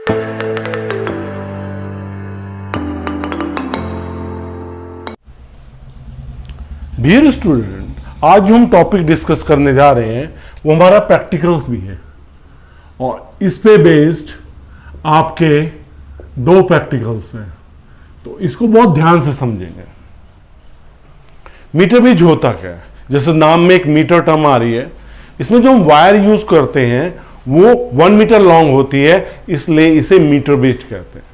Dear student, आज जो हम टॉपिक डिस्कस करने जा रहे हैं वो हमारा प्रैक्टिकल्स भी है और इस पे बेस्ड आपके 2 प्रैक्टिकल्स हैं, तो इसको बहुत ध्यान से समझेंगे। मीटर ब्रिज होता क्या है? जैसे नाम में एक मीटर टर्म आ रही है, इसमें जो हम वायर यूज करते हैं वो 1 मीटर लॉन्ग होती है, इसलिए इसे मीटर ब्रिज कहते हैं।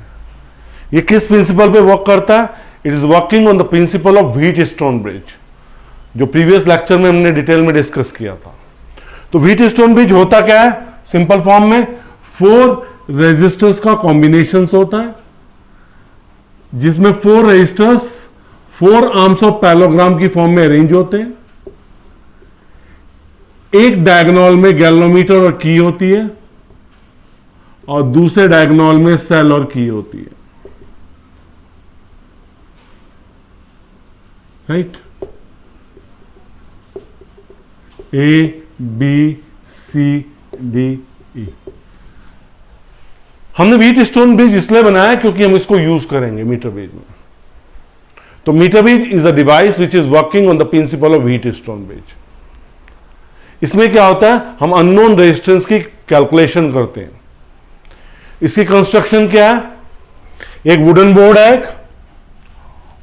ये किस प्रिंसिपल पे वर्क करता है? It is working on the principle of Wheatstone bridge, जो प्रीवियस लेक्चर में हमने डिटेल में डिस्कस किया था। तो व्हीटस्टोन ब्रिज होता क्या है? सिंपल फॉर्म में 4 रेजिस्टर्स का कॉम्बिनेशन होता है, जिसमें 4 रेजिस्टर्स 4 आर्म्स ऑफ पैरेललोग्राम की फॉर्म में अरेंज होते हैं। एक डायगोनल में गैल्वेनोमीटर और की होती है और दूसरे डायगोनल में सेल और की होती है, right? A B C D E. हमने व्हीटस्टोन ब्रिज इसलिए बनाया क्योंकि हम इसको यूज करेंगे मीटर ब्रिज में। तो metre bridge is a device which is working on the principle of Wheatstone bridge. इसमें क्या होता है? हम अननोन रेजिस्टेंस की कैलकुलेशन करते हैं। इसकी कंस्ट्रक्शन क्या है? एक वुडन बोर्ड है,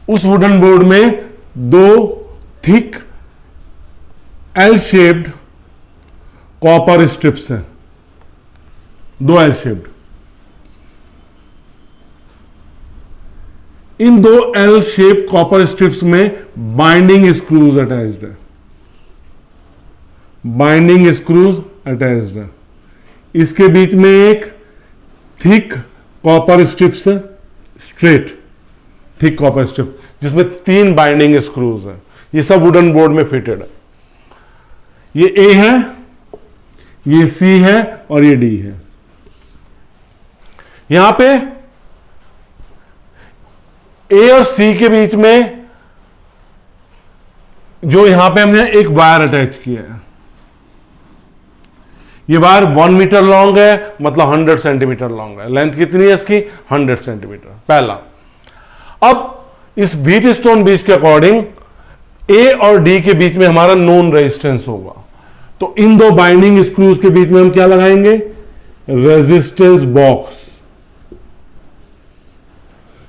उस वुडन बोर्ड में 2 thick L shaped copper strips हैं, 2 एल शेप्ड। इन 2 एल शेप कॉपर स्ट्रिप्स में बाइंडिंग स्क्रूज अटैच्ड है, बाइंडिंग स्क्रूज अटैच्ड है। इसके बीच में एक थिक कॉपर स्ट्रिप्स है, स्ट्रेट थिक कॉपर स्ट्रिप, जिसमें 3 बाइंडिंग स्क्रूज हैं। ये सब वुडन बोर्ड में फिटेड है। ये ए है, ये सी है और ये डी है। यहां पे ए और सी के बीच में जो यहां पे हमने एक वायर अटैच किया है, ये वायर 1 मीटर लॉन्ग है, मतलब 100 सेंटीमीटर लॉन्ग है। लेंथ कितनी है इसकी? 100 सेंटीमीटर। पहला। अब इस व्हीटस्टोन ब्रिज के अकॉर्डिंग ए और डी के बीच में हमारा नोन रेजिस्टेंस होगा, तो इन 2 बाइंडिंग स्क्रूज के बीच में हम क्या लगाएंगे? Resistance box.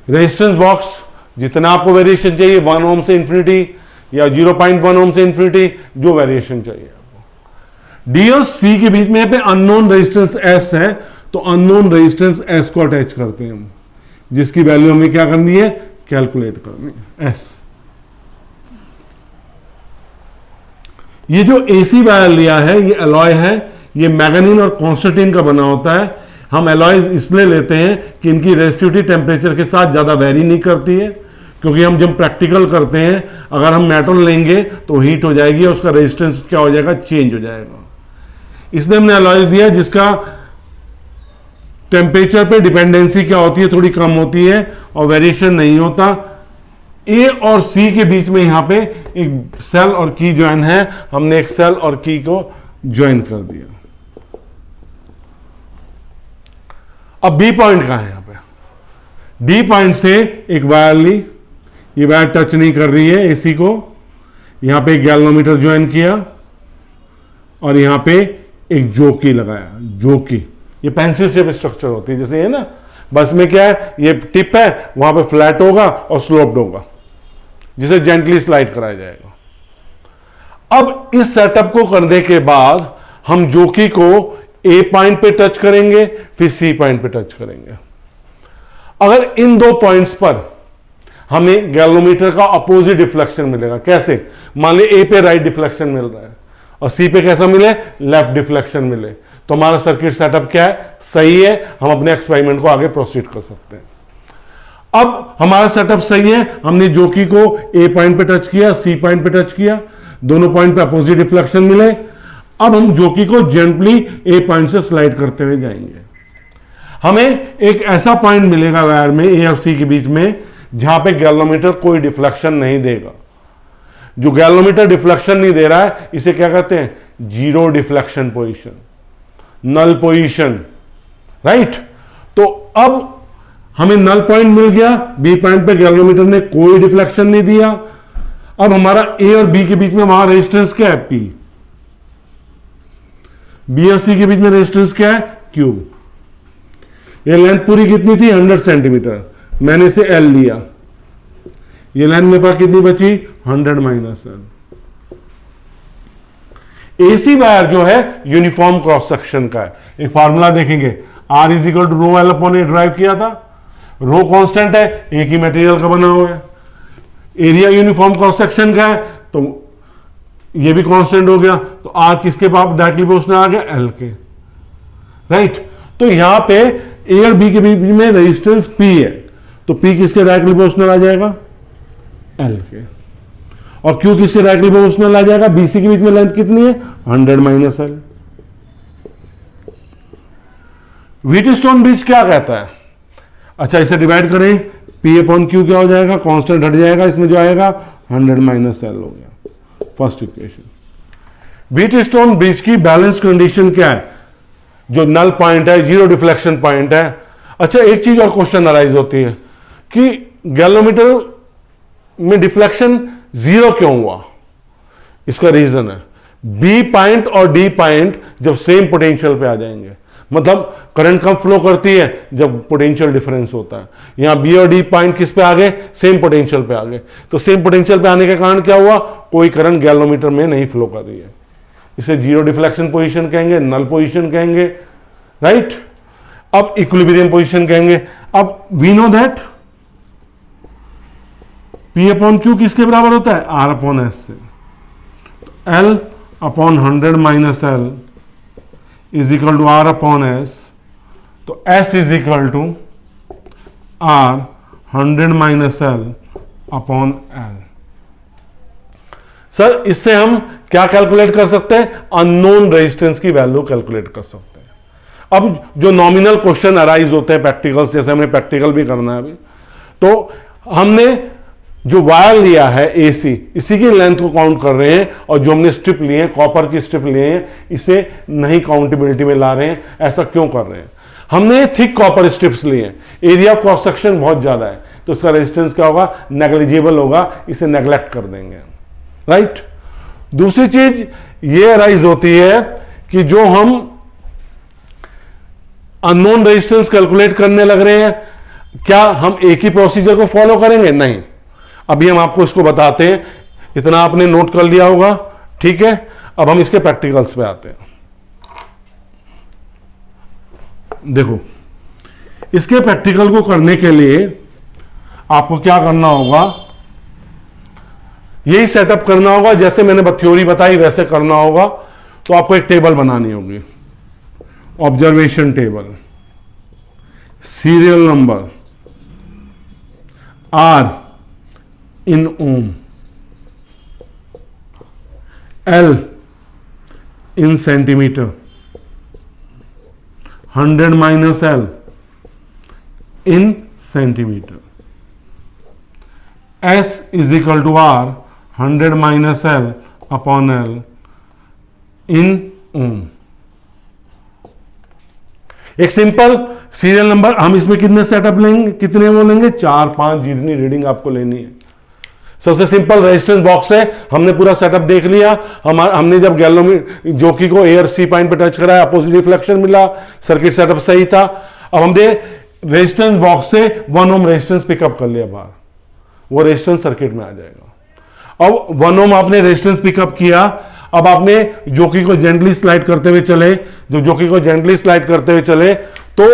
रेजिस्टेंस बॉक्स जितना आपको वेरिएशन चाहिए, 1 ओम से इंफिनिटी या 0.1 ओम से इंफिनिटी, जो वेरिएशन चाहिए आपको। डी और सी के बीच में यहाँ पे अननोन रेजिस्टेंस एस है, तो अननोन रेजिस्टेंस एस को अटैच करते हैं हम, जिसकी वैल्यू हमें क्या करनी है? कैलकुलेट करनी है, एस। ये जो एसी वायर लिया है, ये एलॉय है, ये मैग्नीन और कॉन्स्टेंटिन का बना होता है। हम एलॉयज इसलिए लेते हैं कि इनकी रेजिस्टिविटी टेम्परेचर के साथ ज्यादा वेरी नहीं करती है, क्योंकि हम जब प्रैक्टिकल करते हैं अगर हम मेटल लेंगे तो हीट हो जाएगी और उसका रेजिस्टेंस क्या हो जाएगा? चेंज हो जाएगा। इसलिए हमने एलॉयज दिया जिसका टेम्परेचर पे डिपेंडेंसी क्या होती है? थोड़ी कम होती है और वेरिएशन नहीं होता। ए और सी के बीच में यहां पे एक सेल और की ज्वाइन है, हमने एक सेल और की को ज्वाइन कर दिया। अब बी पॉइंट कहां है? यहां पे डी पॉइंट से एक वायर ली, ये वायर टच नहीं कर रही है एसी को। यहां पे एक गैल्वेनोमीटर ज्वाइन किया और यहां पे एक जोकी लगाया। जोकी ये पेंसिल शेप स्ट्रक्चर होती है, जैसे ये ना, बस में क्या है? ये टिप है, वहां पे फ्लैट होगा और स्लोप्ड होगा, जिसे जेंटली स्लाइड कराया जाएगा। अब इस सेटअप को करने के बाद हम जोकी को ए पॉइंट पे टच करेंगे, फिर सी पॉइंट पे टच करेंगे। अगर इन 2 पॉइंट्स पर हमें गैल्वेनोमीटर का अपोजिट डिफ्लेक्शन मिलेगा, कैसे? मान लीजिए ए पे राइट डिफ्लेक्शन मिल रहा है और सी पे कैसा मिले? लेफ्ट डिफ्लेक्शन मिले, तो हमारा सर्किट सेटअप क्या है? सही है, हम अपने एक्सपेरिमेंट को आगे प्रोसीड कर सकते हैं। अब हमारा सेटअप सही है, हमने जोकी को ए पॉइंट पे टच किया, सी पॉइंट पे टच किया, दोनों पॉइंट पे अपोजिट डिफ्लेक्शन मिले। अब हम जोकी को जेंटली ए पॉइंट से स्लाइड करते हुए जाएंगे। हमें एक ऐसा पॉइंट मिलेगा वायर में ए और सी के बीच में जहां पे गैल्वेनोमीटर कोई डिफ्लेक्शन नहीं देगा। जो गैल्वेनोमीटर डिफ्लेक्शन नहीं दे रहा है, इसे क्या कहते हैं? जीरो डिफ्लेक्शन पोजीशन, नल पोजीशन, राइट? तो अब हमें नल पॉइंट मिल गया, बी पॉइंट पे गैल्वेनोमीटर ने कोई डिफ्लेक्शन नहीं दिया। अब हमारा ए और बी के बीच में वहां रेजिस्टेंस क्या है? पी। बी और सी के बीच में रेजिस्टेंस क्या है? क्यू। ये लेंथ पूरी कितनी थी? 100 सेंटीमीटर। मैंने इसे एल लिया। ये लेंथ मेरे पास कितनी बची? 100 माइनस एल। एसी वायर जो है यूनिफॉर्म क्रॉस सेक्शन का है। एक फार्मूला देखेंगे, R is equal to rho L upon A derive किया था। रो कांस्टेंट है, एक ही मटेरियल का बना हुआ है। एरिया यूनिफॉर्म क्रॉस सेक्शन का है तो ये भी कांस्टेंट हो गया। तो आर किसके पास डायरेक्टली प्रोपोर्शनल आ गया? एल के। राइट। तो यहां पे ए और बी के बीच में रेजिस्टेंस पी है, तो पी किसके डायरेक्टली प्रोपोर्शनल आ जाएगा? एल के। और क्यू किसके डायरेक्टली प्रोपोर्शनल आ जाएगा? बीसी के बीच में लेंथ कितनी है? 100 माइनस एल। व्हीटस्टोन ब्रिज क्या कहता है? अच्छा, इसे डिवाइड करें, पी अपॉन क्यू क्या हो जाएगा? कांस्टेंट हट जाएगा, इसमें जो आएगा 100 माइनस एल हो गया। First equation. व्हीटस्टोन ब्रिज की बैलेंस कंडीशन क्या है? जो नल पॉइंट है, जीरो डिफ्लेक्शन पॉइंट है। अच्छा, एक चीज और क्वेश्चन अराइज होती है कि गैल्वेनोमीटर में डिफ्लेक्शन जीरो क्यों हुआ? इसका रीजन है बी पॉइंट और डी पॉइंट जब सेम पोटेंशियल पे आ जाएंगे, मतलब करंट कब फ्लो करती है? जब पोटेंशियल डिफरेंस होता है। यहां बी और डी पॉइंट किस पे आ गए? सेम पोटेंशियल पे आ गए। तो सेम पोटेंशियल पे आने के कारण क्या हुआ? कोई करंट गैल्वेनोमीटर में नहीं फ्लो कर रही है। इसे जीरो डिफ्लेक्शन पोजीशन कहेंगे, नल पोजीशन कहेंगे। राइट। अब इक्विलिब्रियम पोजीशन कहेंगे। अब we know that p upon q किसके बराबर होता है? आर अपॉन एस से। L upon 100 minus l is equal to r upon s. तो s is equal to r 100 minus l upon l. Sir, इससे हम क्या कैलकुलेट कर सकते हैं? अननोन रेजिस्टेंस की वैल्यू कैलकुलेट कर सकते हैं। अब जो नॉमिनल क्वेश्चन अराइज होते हैं प्रैक्टिकल्स, जैसे हमने प्रैक्टिकल भी करना है अभी, तो हमने जो वायर लिया है एसी, इसी की लेंथ को काउंट कर रहे हैं, और जो हमने स्ट्रिप लिए हैं, कॉपर की स्ट्रिप लिए हैं, इसे नहीं काउंटेबिलिटी में ला रहे हैं। ऐसा क्यों कर रहे हैं? हमने थिक कॉपर स्ट्रिप्स लिए हैं, एरिया ऑफ क्रॉस सेक्शन बहुत ज्यादा है, तो इसका रेजिस्टेंस क्या होगा? नेग्लिजिबल होगा, इसे नेग्लेक्ट कर देंगे। राइट। दूसरी चीज ये अराइज होती है कि जो हम अननोन रेजिस्टेंस कैलकुलेट करने लग रहे हैं, क्या हम एक ही प्रोसीजर को फॉलो करेंगे? नहीं। अभी हम आपको इसको बताते हैं, इतना आपने नोट कर लिया होगा। ठीक है, अब हम इसके प्रैक्टिकल्स पे आते हैं। देखो, इसके प्रैक्टिकल को करने के लिए आपको क्या करना होगा? यही सेटअप करना होगा, जैसे मैंने थ्योरी बताई वैसे करना होगा। तो आपको एक टेबल बनानी होगी, observation table, serial number, r in ohm, l in centimetre, 100 minus l in centimetre, s is equal to r 100 minus l upon l in ohm. एक सिंपल सीरियल नंबर, हम इसमें कितने सेटअप लेंगे? कितने वो लेंगे? 4-5 जितनी रीडिंग आपको लेनी है। सबसे सिंपल रेजिस्टेंस बॉक्स है, हमने पूरा सेटअप देख लिया। हमने जब गैल्वेनोमीटर जोकी को एयर सी पॉइंट पे टच कराया, अपोजिट रिफ्लेक्शन मिला, सर्किट सेटअप सही था। अब हमने रेजिस्टेंस बॉक्स से 1 ओम रेजिस्टेंस पिकअप कर लिया बाहर, वो रेजिस्टेंस सर्किट में आ जाएगा। अब 1 ओम आपने रेजिस्टेंस पिकअप किया। अब आपने जोकी को जेंटली स्लाइड करते हुए चले, जब जोकी को जेंटली स्लाइड करते हुए चले तो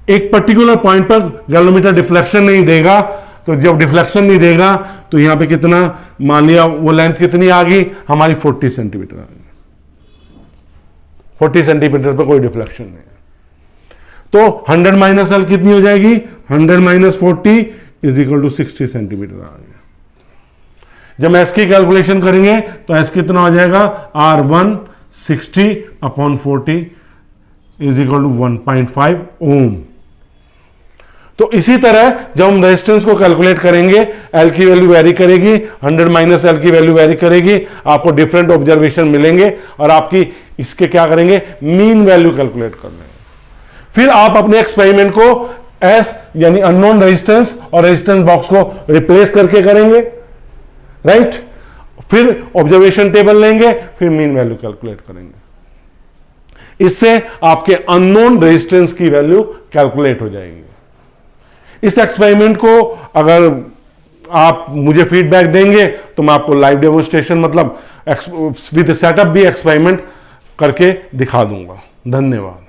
एक पर्टिकुलर पॉइंट पर गैल्वेनोमीटर डिफ्लेक्शन नहीं देगा। तो जब डिफ्लेक्शन नहीं देगा तो यहां पे कितना, मान लिया वो लेंथ कितनी आ गई हमारी? 40 सेंटीमीटर आ गई। 40 सेंटीमीटर पर कोई डिफ्लेक्शन नहीं है। तो 100 माइनस एल कितनी हो जाएगी? 100 minus 40 is equal to 60 centimetre आ गया। जब एस की कैलकुलेशन करेंगे तो एस कितना हो जाएगा? R1 60 upon 40 is equal to 1.5 ohm. तो इसी तरह जब हम रेजिस्टेंस को कैलकुलेट करेंगे, एल की वैल्यू वेरी करेगी, 100 माइनस एल की वैल्यू वेरी करेगी, आपको डिफरेंट ऑब्जर्वेशन मिलेंगे और आपकी इसके क्या करेंगे? मीन वैल्यू कैलकुलेट कर लेंगे। फिर आप अपने एक्सपेरिमेंट को एस यानी अननोन रेजिस्टेंस और रेजिस्टेंस बॉक्स को रिप्लेस करके करेंगे, राइट। फिर ऑब्जर्वेशन टेबल लेंगे, फिर मीन वैल्यू कैलकुलेट करेंगे। इससे आपके अननोन रेजिस्टेंस की वैल्यू कैलकुलेट हो जाएगी। इस एक्सपेरिमेंट को अगर आप मुझे फीडबैक देंगे तो मैं आपको लाइव डेमोन्स्ट्रेशन मतलब विद सेटअप भी एक्सपेरिमेंट करके दिखा दूंगा। धन्यवाद।